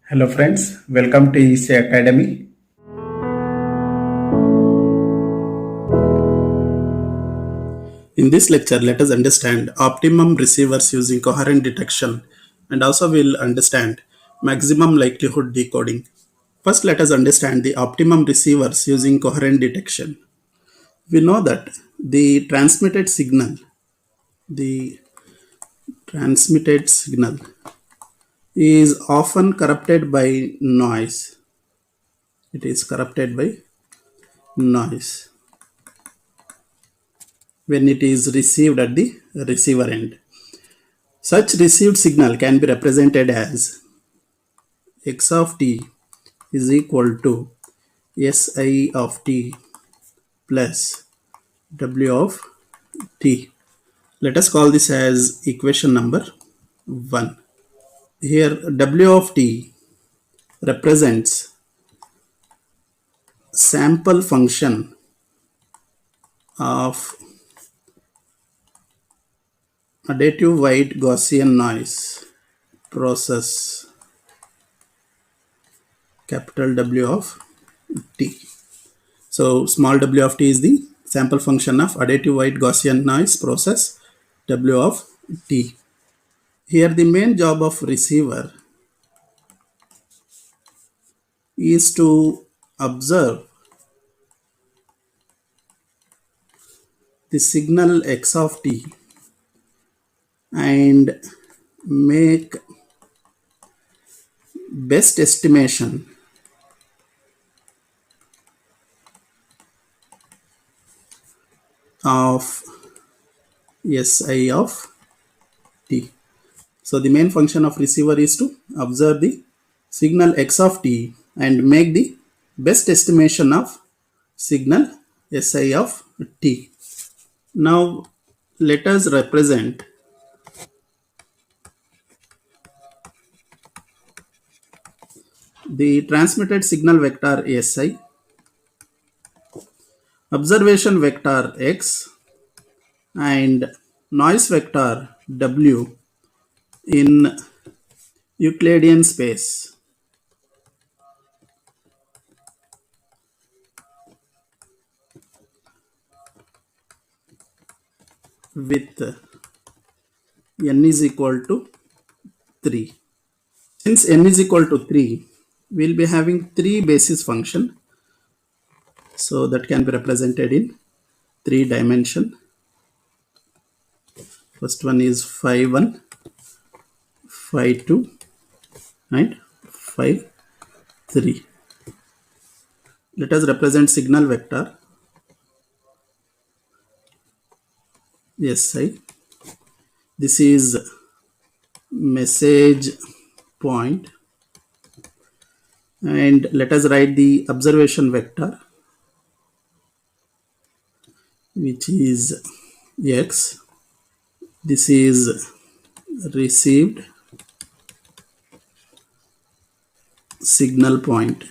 Hello friends, welcome to EC Academy. In this lecture, let us understand optimum receivers using coherent detection, and also we'll understand maximum likelihood decoding. First, let us understand the optimum receivers using coherent detection. We know that the the transmitted signal is often corrupted by noise. It is corrupted by noise when it is received at the receiver end. Such received signal can be represented as x of t is equal to Si of t plus W of t. Let us call this as equation number 1. Here W of t represents sample function of additive white Gaussian noise process, capital W of t. So small w of t is the sample function of additive white Gaussian noise process W of t. Here the main job of receiver is to observe the signal x of t and make best estimation of Si of t. So the main function of receiver is to observe the signal x of t and make the best estimation of signal Si of t. Now let us represent the transmitted signal vector Si, observation vector x, and noise vector w in Euclidean space. With n is equal to 3. Since n is equal to 3, we will be having 3 basis function. So that can be represented in 3 dimension. First one is phi 1, phi 2 and phi 3. Let us represent signal vector Si. This is message point, and let us write the observation vector, which is x. This is received signal point.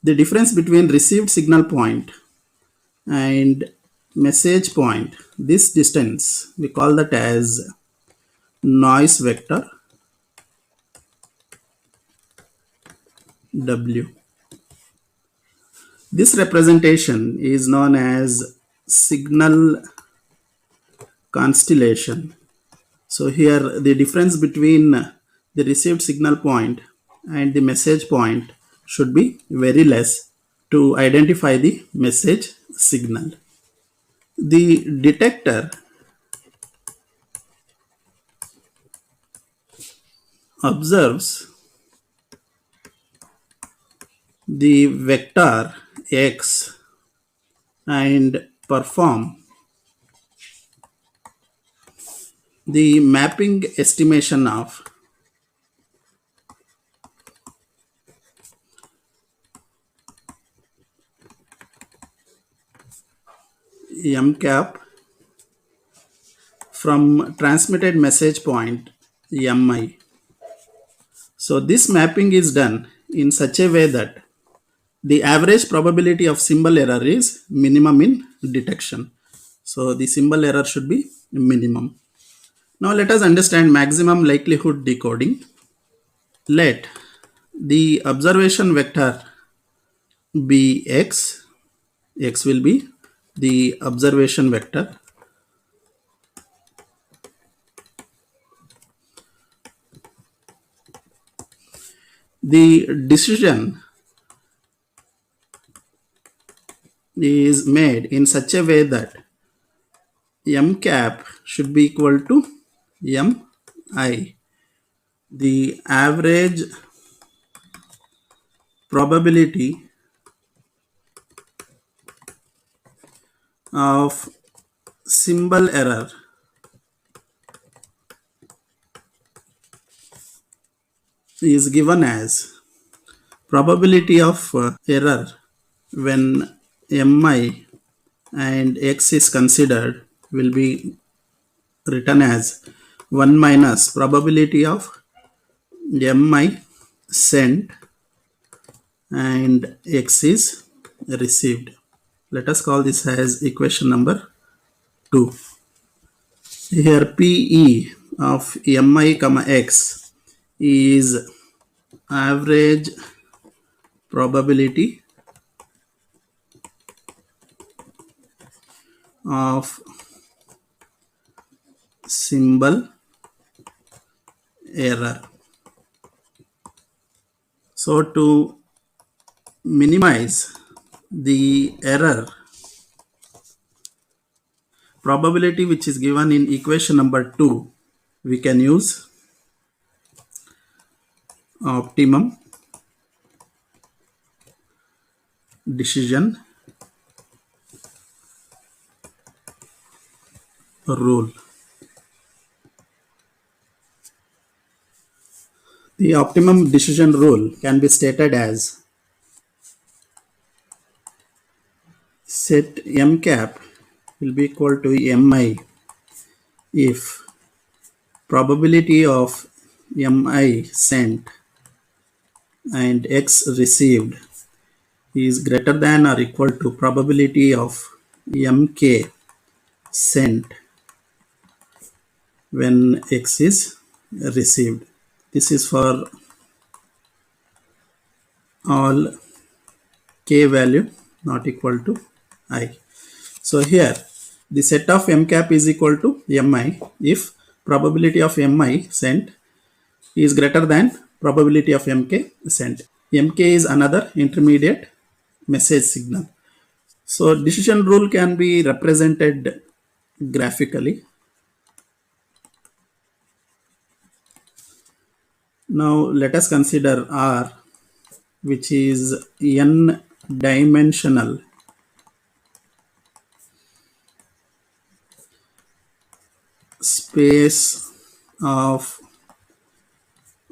The difference between received signal point and message point, this distance, we call that as noise vector W. This representation is known as signal constellation. So here the difference between the received signal point and the message point should be very less to identify the message signal. The detector observes the vector x and perform the mapping estimation of m cap from transmitted message point mi. So this mapping is done in such a way that the average probability of symbol error is minimum in detection. So the symbol error should be minimum. Now let us understand maximum likelihood decoding. Let the observation vector be x. X will be the observation vector. The decision is made in such a way that m cap should be equal to mi. The average probability of symbol error is given as probability of error when mi and x is considered will be written as 1 minus probability of mi sent and x is received. Let us call this as equation number 2. Here PE of mi comma x is average probability of symbol error. So to minimize the error probability which is given in equation number 2, we can use optimum decision rule. The optimum decision rule can be stated as set m cap will be equal to mi if probability of mi sent and x received is greater than or equal to probability of mk sent when x is received. This is for all k value not equal to I. So here the set of m cap is equal to mi if probability of mi sent is greater than probability of mk sent. Mk is another intermediate message signal. So decision rule can be represented graphically. Now let us consider R, which is n dimensional space of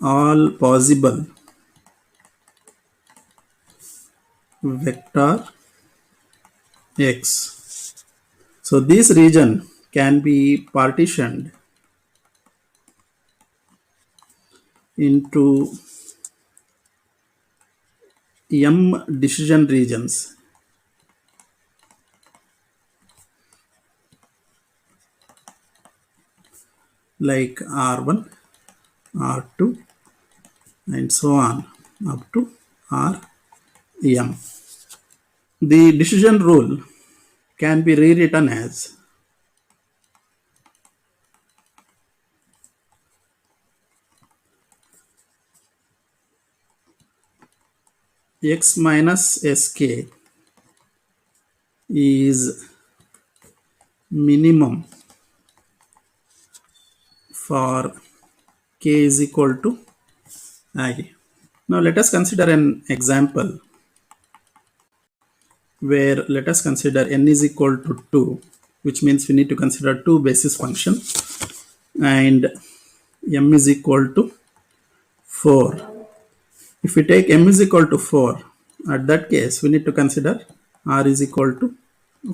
all possible vector x. So this region can be partitioned into m decision regions like R1, R2 and so on up to Rm. The decision rule can be rewritten as x minus sk is minimum for k is equal to I. Now let us consider an example where let us consider n is equal to 2, which means we need to consider two basis function, and m is equal to 4. If we take m is equal to 4, at that case we need to consider r is equal to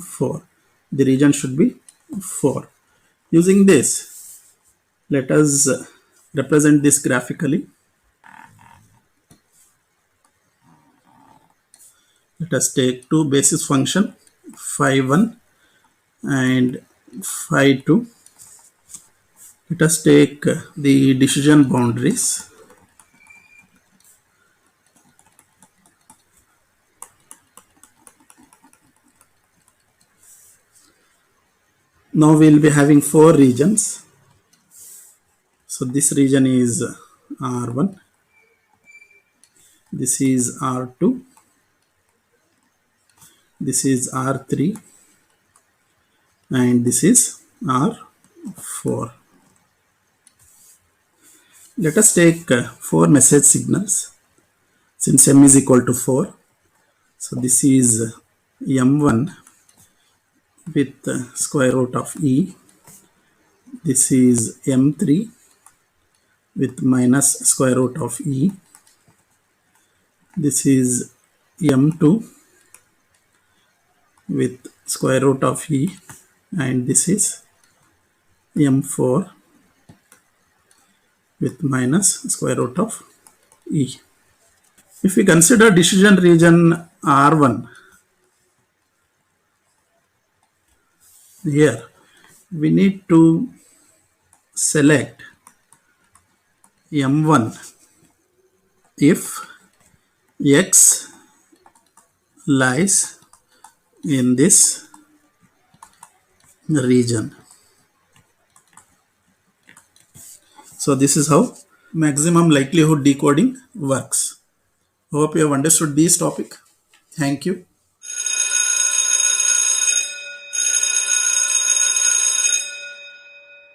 4. The region should be 4. Using this, let us represent this graphically. Let us take two basis function phi1 and phi2. Let us take the decision boundaries. Now we will be having four regions. So this region is R1, this is R2, this is R3, and this is R4. Let us take four message signals since m is equal to 4. So this is m1 with square root of e. This is m3 with minus square root of e. This is m2 with square root of e, and this is m4 with minus square root of e. If we consider decision region R1, here we need to select m1 if x lies in this region. So this is how maximum likelihood decoding works. Hope you have understood this topic. Thank you.